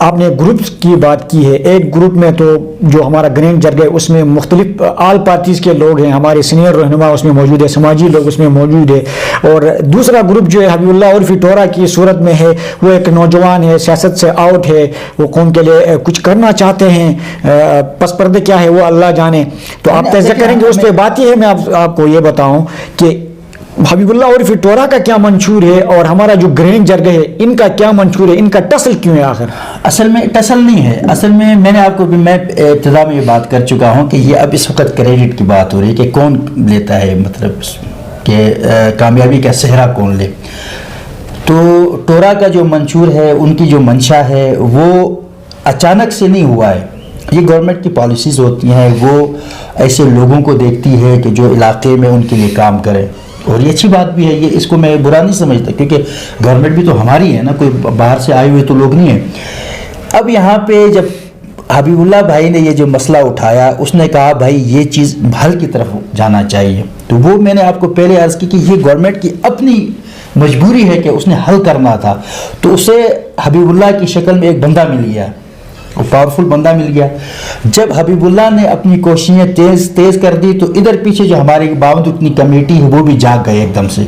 آپ نے گروپس کی بات کی ہے. ایک گروپ میں تو جو ہمارا گرینڈ جرگہ ہے اس میں مختلف آل پارٹیز کے لوگ ہیں, ہمارے سینئر رہنما اس میں موجود ہے, سماجی لوگ اس میں موجود ہے, اور دوسرا گروپ جو ہے حبیب اللہ عرفی ٹورا کی صورت میں ہے, وہ ایک نوجوان ہے, سیاست سے آؤٹ ہے, وہ قوم کے لیے کچھ کرنا چاہتے ہیں, پس پردے کیا ہے وہ اللہ جانے. تو آپ تجزیہ کریں گے اس پہ. بات یہ ہے, میں آپ کو یہ بتاؤں کہ حبیب اللہ عرفی ٹورا کا کیا منشور ہے اور ہمارا جو گرینڈ جرگہ ہے ان کا کیا منشور ہے, ان کا ٹسل کیوں ہے آخر؟ اصل میں ٹسل نہیں ہے. اصل میں میں نے آپ کو بھی میں ابتدا میں یہ بات کر چکا ہوں کہ یہ اب اس وقت کریڈٹ کی بات ہو رہی ہے کہ کون لیتا ہے, مطلب کہ کامیابی کا صحرا کون لے. تو ٹورا کا جو منشور ہے, ان کی جو منشا ہے, وہ اچانک سے نہیں ہوا ہے. یہ گورنمنٹ کی پالیسیز ہوتی ہیں, وہ ایسے لوگوں کو دیکھتی ہے کہ جو علاقے میں ان کے لیے کام کرے, اور یہ اچھی بات بھی ہے. یہ اس کو میں برا نہیں سمجھتا, کیونکہ گورنمنٹ بھی تو ہماری ہے نا, کوئی باہر سے آئے ہوئے تو لوگ نہیں ہیں. اب یہاں پہ جب حبیب اللہ بھائی نے یہ جو مسئلہ اٹھایا, اس نے کہا بھائی یہ چیز حل کی طرف جانا چاہیے. تو وہ میں نے آپ کو پہلے عرض کی کہ یہ گورنمنٹ کی اپنی مجبوری ہے کہ اس نے حل کرنا تھا. تو اسے حبیب اللہ کی شکل میں ایک بندہ مل گیا, وہ پاورفل بندہ مل گیا. جب حبیب اللہ نے اپنی کوششیں تیز کر دی, تو ادھر پیچھے جو ہماری باوند اتنی کمیٹی ہے وہ بھی جاگ گئے ایک دم سے.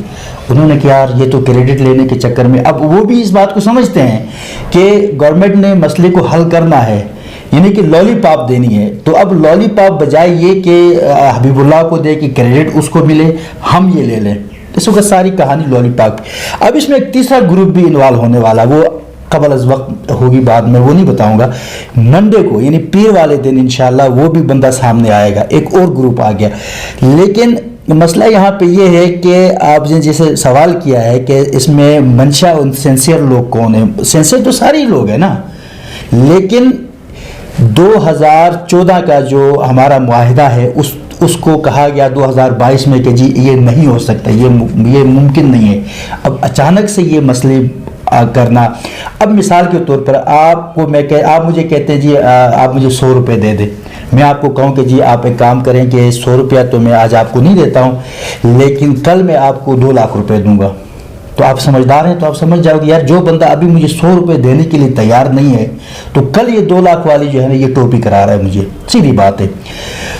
انہوں نے کہا یار یہ تو کریڈٹ لینے کے چکر میں, اب وہ بھی اس بات کو سمجھتے ہیں کہ گورنمنٹ نے مسئلے کو حل کرنا ہے, یعنی کہ لالی پاپ دینی ہے. تو اب لالی پاپ بجائے یہ کہ حبیب اللہ کو دے کہ کریڈٹ اس کو ملے, ہم یہ لے لیں. اس وقت ساری کہانی لالی پاپ. اب اس میں ایک تیسرا گروپ بھی انوالو ہونے والا, وہ قبل از وقت ہوگی, بعد میں وہ نہیں بتاؤں گا. منڈے کو یعنی پیر والے دن انشاءاللہ وہ بھی بندہ سامنے آئے گا, ایک اور گروپ آ گیا. لیکن مسئلہ یہاں پہ یہ ہے کہ آپ نے جیسے سوال کیا ہے کہ اس میں منشا سینسیئر لوگ کون ہیں. سینسیئر تو سارے لوگ ہیں نا, لیکن 2014 کا جو ہمارا معاہدہ ہے اس کو کہا گیا 2022 میں کہ جی یہ نہیں ہو سکتا, یہ ممکن نہیں ہے. اب اچانک سے یہ مسئلے کرنا. اب مثال کے طور پر آپ مجھے کہتے ہیں جی آپ مجھے 100 روپے دے دیں, میں آپ کو کہوں کہ جی آپ ایک کام کریں کہ 100 روپیہ تو میں آج آپ کو نہیں دیتا ہوں, لیکن کل میں آپ کو 2 لاکھ روپے دوں گا. تو آپ سمجھدار ہیں تو آپ سمجھ جاؤ گے یار جو بندہ ابھی مجھے 100 روپے دینے کے لیے تیار نہیں ہے, تو کل یہ 2 لاکھ والی جو ہے نا یہ ٹوپی کرا رہا ہے مجھے. سیدھی بات ہے.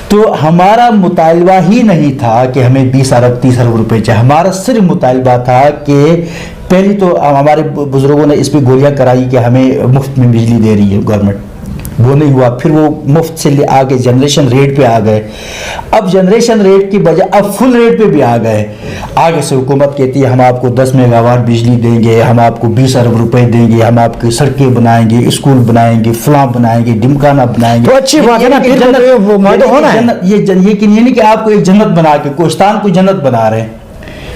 تو ہمارا مطالبہ ہی نہیں تھا کہ ہمیں 20 ارب 30 ارب روپے چاہیے. ہمارا صرف مطالبہ تھا کہ پہلی تو ہمارے بزرگوں نے اس پہ گولیاں کرائی کہ ہمیں مفت میں بجلی دے رہی ہے گورنمنٹ, وہ نہیں ہوا. پھر وہ مفت سے آگے جنریشن ریٹ پہ آ گئے. اب جنریشن ریٹ کی بجائے اب فل ریٹ پہ بھی آ گئے. آگے سے حکومت کہتی ہے ہم آپ کو 10 میگا واٹ بجلی دیں گے, ہم آپ کو 20 ارب روپے دیں گے, ہم آپ کی سڑکیں بنائیں گے, اسکول بنائیں گے, فلاں بنائیں گے, ڈمکانا بنائیں گے. تو اچھی بات ہے نا, یہ نہیں کہ آپ کو ایک جنت بنا کے کوہستان کو جنت بنا رہے ہیں.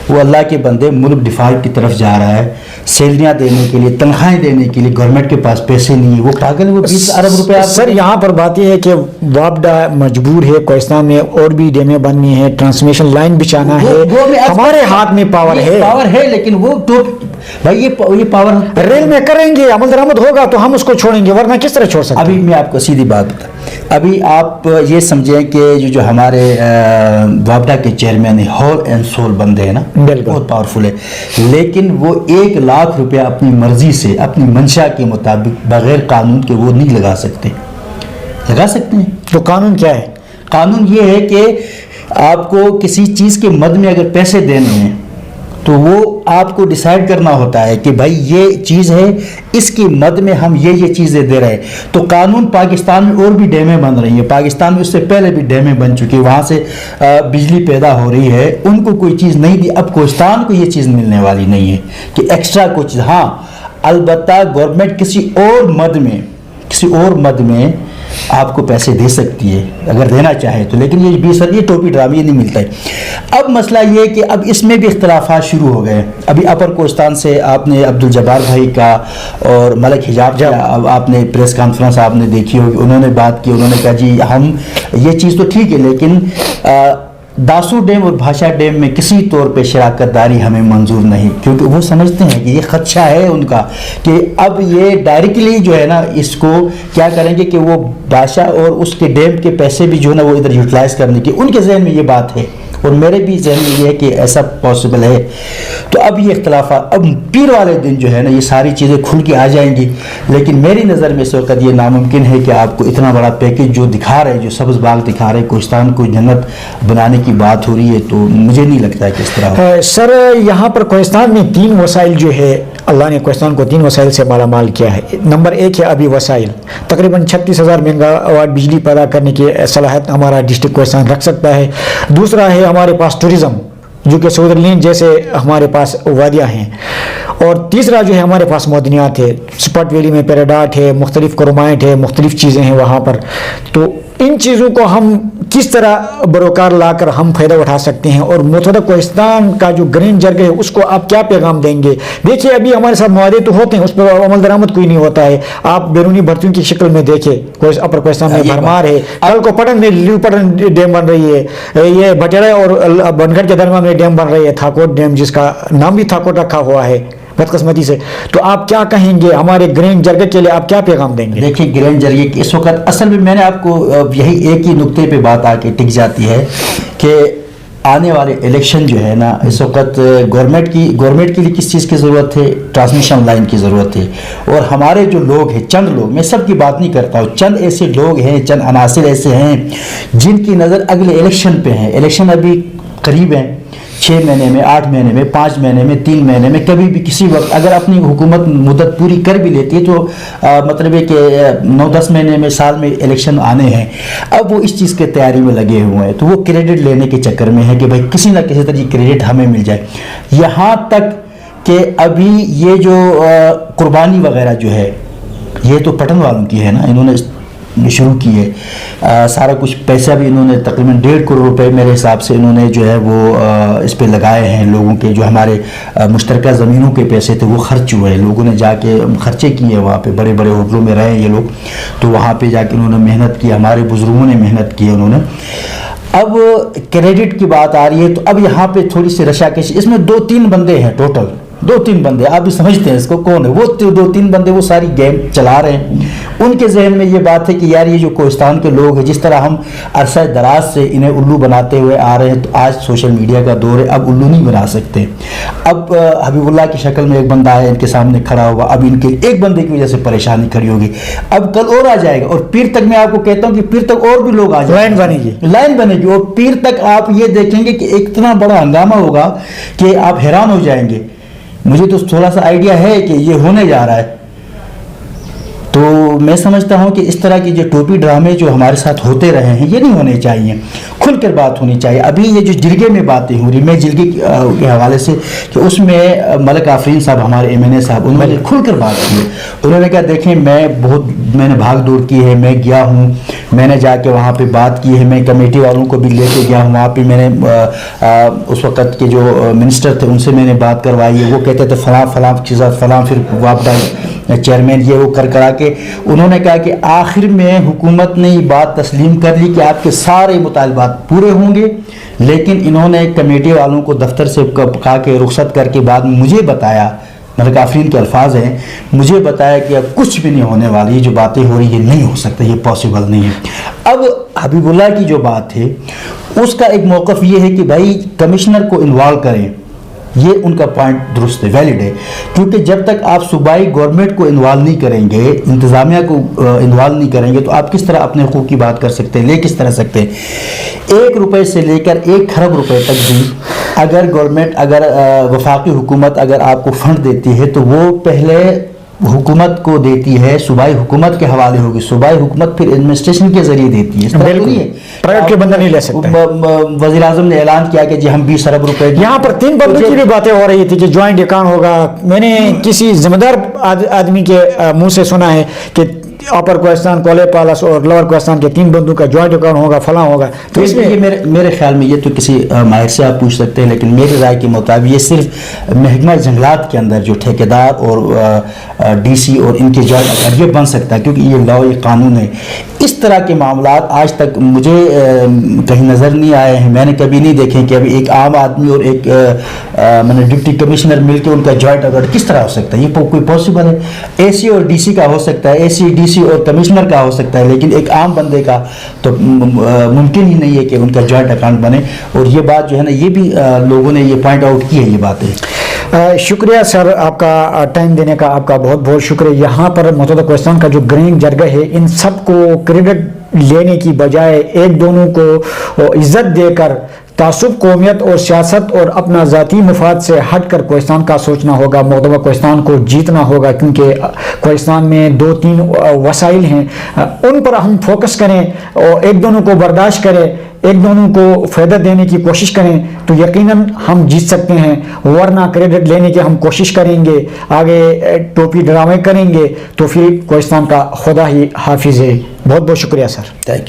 وہ اللہ کے بندے ملک ڈیفالٹ کی طرف جا رہا ہے, سیلریاں دینے کے لیے, تنخواہیں دینے کے لیے گورنمنٹ کے پاس پیسے نہیں ہے. وہ پاگل, وہ 20 ارب روپے. سر یہاں پر بات یہ ہے کہ وابڈا مجبور ہے کوہستان میں اور بھی ڈیمیں بننی ہے, ٹرانسمیشن لائن بچھانا ہے, ہمارے ہاتھ میں پاور ہے, لیکن وہ بھائی یہ پاور ریل میں کریں گے, عمل درآمد ہوگا تو ہم اس کو چھوڑیں گے, ورنہ کس طرح چھوڑ سکتے ہیں. ابھی میں آپ کو سیدھی بات بتا, ابھی آپ یہ سمجھیں کہ جو ہمارے وابڈا کے چیئرمین ہیں, ہول اینڈ سول بندے ہیں نا, بہت پاورفل ہے, لیکن وہ 1 لاکھ روپیہ اپنی مرضی سے اپنی منشا کے مطابق بغیر قانون کے وہ نہیں لگا سکتے. لگا سکتے ہیں. تو قانون کیا ہے؟ قانون یہ ہے کہ آپ کو کسی چیز کے مد میں اگر پیسے دینے ہیں تو وہ آپ کو ڈیسائیڈ کرنا ہوتا ہے کہ بھائی یہ چیز ہے, اس کی مد میں ہم یہ چیزیں دے رہے ہیں. تو قانون پاکستان میں اور بھی ڈیمیں بن رہی ہیں, پاکستان میں اس سے پہلے بھی ڈیمیں بن چکی, وہاں سے بجلی پیدا ہو رہی ہے, ان کو کوئی چیز نہیں دی. اب کوہستان کو یہ چیز ملنے والی نہیں ہے کہ ایکسٹرا کوئی چیز. ہاں البتہ گورنمنٹ کسی اور مد میں آپ کو پیسے دے سکتی ہے اگر دینا چاہے تو, لیکن یہ 20 یہ ٹوپی ڈرامے نہیں ملتا ہے. اب مسئلہ یہ کہ اب اس میں بھی اختلافات شروع ہو گئے. ابھی اپر کوہستان سے آپ نے عبد الجبار بھائی کا اور ملک حجاب کا آپ نے پریس کانفرنس آپ نے دیکھی ہوگی, انہوں نے بات کی, انہوں نے کہا جی ہم یہ چیز تو ٹھیک ہے, لیکن داسو ڈیم اور بھاشا ڈیم میں کسی طور پہ شراکت داری ہمیں منظور نہیں, کیونکہ وہ سمجھتے ہیں کہ یہ خدشہ ہے ان کا کہ اب یہ ڈائریکٹلی جو ہے نا اس کو کیا کریں گے کہ وہ بھاشا اور اس کے ڈیم کے پیسے بھی جو ہے نا وہ ادھر یوٹیلائز کرنے کی ان کے ذہن میں یہ بات ہے. اور میرے بھی ذہن میں یہ ہے کہ ایسا پاسبل ہے. تو اب یہ اختلافات اب پیر والے دن جو ہے نا یہ ساری چیزیں کھل کے آ جائیں گی. لیکن میری نظر میں اس وقت یہ ناممکن ہے کہ آپ کو اتنا بڑا پیکیج جو دکھا رہے جو سبز باغ دکھا رہے کوہستان کو جنت بنانے کی بات ہو رہی ہے, تو مجھے نہیں لگتا ہے کہ اس طرح. سر یہاں پر کوہستان میں 3 وسائل جو ہے, اللہ نے کوہستان کو 3 وسائل سے مالا مال کیا ہے. نمبر 1 ہے ابھی وسائل, تقریباً 36,000 میگا واٹ بجلی پیدا کرنے کی صلاحیت ہمارا ڈسٹرکٹ کوہستان رکھ سکتا ہے. دوسرا ہے ہمارے پاس ٹورزم, جو کہ سوئٹزرلینڈ جیسے ہمارے پاس وادیاں ہیں. اور تیسرا جو ہے ہمارے پاس معدنیات ہے, سپاٹ ویلی میں پیراڈاٹ ہے, مختلف کرومائٹ ہے, مختلف چیزیں ہیں وہاں پر. تو ان چیزوں کو ہم کس طرح بروکار لا کر ہم فائدہ اٹھا سکتے ہیں, اور متحدہ کوہستان کا جو گرین جرگ ہے اس کو آپ کیا پیغام دیں گے؟ دیکھیے ابھی ہمارے ساتھ معاہدے تو ہوتے ہیں, اس پر عمل درآمد کوئی نہیں ہوتا ہے. آپ بیرونی بھرتیوں کی شکل میں دیکھیں, اپر کوہستان میں بھرمار ہے, کل کو پٹن میں لیو پٹن ڈیم بن رہی ہے, یہ بٹیرا اور بنگھڑ کے درمیان میں ڈیم بن رہی ہے, تھاکوٹ ڈیم, جس کا نام بھی تھاکوٹ رکھا ہوا ہے بدقسمتی سے. تو آپ کیا کہیں گے ہمارے گرین جرگے کے لیے, آپ کیا پیغام دیں گے؟ دیکھیے گرین جرگے کی اس وقت اصل میں نے آپ کو یہی ایک ہی نقطے پہ بات آ کے ٹک جاتی ہے کہ آنے والے الیکشن جو ہے نا اس وقت گورنمنٹ کے لیے کس چیز کی ضرورت ہے؟ ٹرانسمیشن لائن کی ضرورت ہے. اور ہمارے جو لوگ ہیں, چند لوگ, میں سب کی بات نہیں کرتا ہوں, چند ایسے لوگ ہیں, چند عناصر ایسے ہیں جن کی نظر اگلے الیکشن پہ ہیں. الیکشن ابھی قریب ہیں, 6 مہینے میں, 8 مہینے میں, 5 مہینے میں, 3 مہینے میں, کبھی بھی کسی وقت اگر اپنی حکومت مدت پوری کر بھی لیتی ہے تو مطلب ہے کہ 9-10 مہینے میں, سال میں الیکشن آنے ہیں. اب وہ اس چیز کے تیاری میں لگے ہوئے ہیں, تو وہ کریڈٹ لینے کے چکر میں ہے کہ بھائی کسی نہ کسی طرح کریڈٹ ہمیں مل جائے. یہاں تک کہ ابھی یہ جو قربانی وغیرہ جو ہے یہ تو پٹن والوں کی ہے نا, انہوں نے شروع کی ہے. سارا کچھ پیسہ بھی انہوں نے تقریباً 1.5 کروڑ روپے میرے حساب سے انہوں نے جو ہے وہ اس پہ لگائے ہیں. لوگوں کے جو ہمارے مشترکہ زمینوں کے پیسے تھے وہ خرچ ہوئے ہیں, لوگوں نے جا کے خرچے کیے وہاں پہ, بڑے بڑے ہوٹلوں میں رہے یہ لوگ, تو وہاں پہ جا کے انہوں نے محنت کی, ہمارے بزرگوں نے محنت کی انہوں نے. اب کریڈٹ کی بات آ رہی ہے, تو اب یہاں پہ تھوڑی سی رشاکشی, اس میں 2-3 بندے ہیں ٹوٹل, 2-3 بندے, آپ بھی سمجھتے ہیں اس کو کون ہے وہ 2-3 بندے, وہ ساری گیم چلا رہے ہیں. ان کے ذہن میں یہ بات ہے کہ یار یہ جو کوہستان کے لوگ ہیں, جس طرح ہم عرصہ دراز سے انہیں الو بناتے ہوئے آ رہے ہیں, تو آج سوشل میڈیا کا دور ہے, اب الو نہیں بنا سکتے. اب حبیب اللہ کی شکل میں ایک بندہ ہے ان کے سامنے کھڑا ہوگا, اب ان کے ایک بندے کی وجہ سے پریشانی کھڑی ہوگی, اب کل اور آ جائے گا, اور پیر تک میں آپ کو کہتا ہوں کہ پیر تک اور بھی لوگ آ جائیں, لائن بنے گی, اور پیر تک آپ یہ دیکھیں گے کہ اتنا بڑا ہنگامہ ہوگا کہ آپ حیران ہو جائیں گے. مجھے تو تھوڑا سا آئیڈیا ہے کہ یہ ہونے جا رہا ہے. تو میں سمجھتا ہوں کہ اس طرح کی جو ٹوپی ڈرامے جو ہمارے ساتھ ہوتے رہے ہیں یہ نہیں ہونے چاہیے, کھل کر بات ہونی چاہیے. ابھی یہ جو جرگے میں باتیں ہو رہی, میں جرگے کے حوالے سے کہ اس میں ملک آفرین صاحب ہمارے MNA صاحب, انہوں نے کھل کر بات کی. انہوں نے کہا دیکھیں میں نے بھاگ دوڑ کی ہے, میں گیا ہوں, میں نے جا کے وہاں پہ بات کی ہے, میں کمیٹی والوں کو بھی لے کے گیا ہوں وہاں پہ, میں نے اس وقت کے جو منسٹر تھے ان سے میں نے بات کروائی ہے, وہ کہتے تھے فلاں چیزیں فلاں, پھر واپڈا چیئرمین یہ وہ کرا کے انہوں نے کہا کہ آخر میں حکومت نے یہ بات تسلیم کر لی کہ آپ کے سارے مطالبات پورے ہوں گے. لیکن انہوں نے کمیٹی والوں کو دفتر سے کہا کہ رخصت کر کے بعد مجھے بتایا, ملک آفرین کے الفاظ ہیں, مجھے بتایا کہ اب کچھ بھی نہیں ہونے والی, یہ جو باتیں ہو رہی یہ نہیں ہو سکتا, یہ پاسبل نہیں ہے. اب حبیب اللہ کی جو بات ہے اس کا ایک موقف یہ ہے کہ بھائی کمشنر کو انوالو کریں, یہ ان کا پوائنٹ درست ہے, ویلڈ ہے, کیونکہ جب تک آپ صوبائی گورنمنٹ کو انوالو نہیں کریں گے, انتظامیہ کو انوالو نہیں کریں گے, تو آپ کس طرح اپنے حقوق کی بات کر سکتے ہیں, لے کس طرح سکتے ہیں. 1 روپے سے لے کر 1 کھرب روپے تک بھی اگر گورنمنٹ, اگر وفاقی حکومت اگر آپ کو فنڈ دیتی ہے تو وہ پہلے حکومت کو دیتی ہے, صوبائی حکومت کے حوالے ہوگی, صوبائی حکومت پھر ایڈمنسٹریشن کے ذریعے دیتی ہے. پرائیویٹ کے بندہ نہیں لے سکتا. وزیر اعظم نے اعلان کیا کہ جی ہم 20 ارب روپے, یہاں پر 3 بندوں کی بھی باتیں ہو رہی تھی کہ جوائنٹ اکاؤنٹ ہوگا. میں نے کسی ذمہ دار آدمی کے منہ سے سنا ہے کہ اپر کوہستان, کولے پالس اور لوور کوہستان کے 3 بندوں کا جوائنٹ اکاؤنٹ ہوگا, فلاں ہوگا. تو اس میں میرے خیال میں یہ تو کسی ماہر سے آپ پوچھ سکتے ہیں, لیکن میری رائے کے مطابق یہ صرف محکمہ جنگلات کے اندر جو ٹھیکیدار اور ڈی سی اور ان کے جوائنٹ اکاؤنٹ یہ بن سکتا ہے، کیونککہ یہ لا، یہ قانون ہے. اس طرح کے معاملات آج تک مجھے کہیں نظر نہیں آئے ہیں، میں نے کبھی نہیں دیکھے کہ ابھی ایک عام آدمی اور ایک ڈپٹی کمشنر مل کے ان کا جوائنٹ اکاؤنٹ کس طرح ہو سکتا ہے. یہ کوئی پاسبل ہے؟ اے سی اور ڈی سی کا ہو سکتا ہے، اے سی ڈی سی اور کمشنر کا ہو سکتا ہے، لیکن ایک عام بندے کا تو ممکن ہی نہیں ہے کہ ان کا جوائنٹ اکاؤنٹ بنے. اور یہ بات جو ہے نا، یہ بھی لوگوں نے یہ پوائنٹ آؤٹ کی ہے یہ باتیں. شکریہ سر، آپ کا ٹائم دینے کا آپ کا بہت بہت شکریہ. یہاں پر متحدہ کوہستان کا جو گرینگ جرگہ ہے، ان سب کو کریڈٹ لینے کی بجائے ایک دونوں کو عزت دے کر تعصب، قومیت اور سیاست اور اپنا ذاتی مفاد سے ہٹ کر کوہستان کا سوچنا ہوگا. متحدہ کوہستان کو جیتنا ہوگا، کیونکہ کوہستان میں 2-3 وسائل ہیں، ان پر ہم فوکس کریں اور ایک دونوں کو برداشت کریں، ایک دونوں کو فائدہ دینے کی کوشش کریں تو یقیناً ہم جیت سکتے ہیں. ورنہ کریڈٹ لینے کی ہم کوشش کریں گے، آگے ٹوپی ڈرامے کریں گے تو پھر کوہستان کا خدا ہی حافظ ہے. بہت بہت شکریہ سر. Thank you.